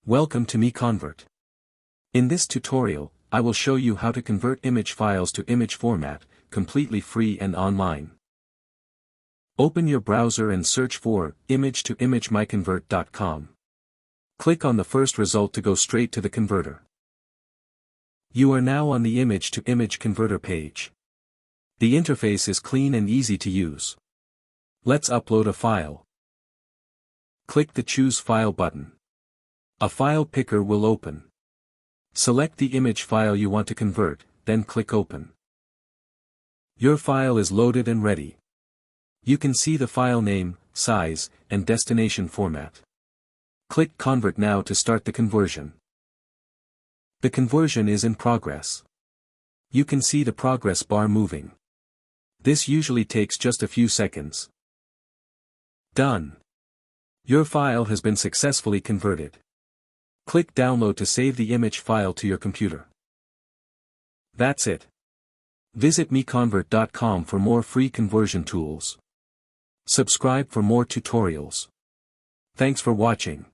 Welcome to MiConvert. In this tutorial, I will show you how to convert image files to image format, completely free and online. Open your browser and search for image-to-image MiConvert.com. Click on the first result to go straight to the converter. You are now on the image-to-image converter page. The interface is clean and easy to use. Let's upload a file. Click the Choose File button. A file picker will open. Select the image file you want to convert, then click Open. Your file is loaded and ready. You can see the file name, size, and destination format. Click Convert now to start the conversion. The conversion is in progress. You can see the progress bar moving. This usually takes just a few seconds. Done. Your file has been successfully converted. Click Download to save the image file to your computer. That's it. Visit MiConvert.com for more free conversion tools. Subscribe for more tutorials. Thanks for watching.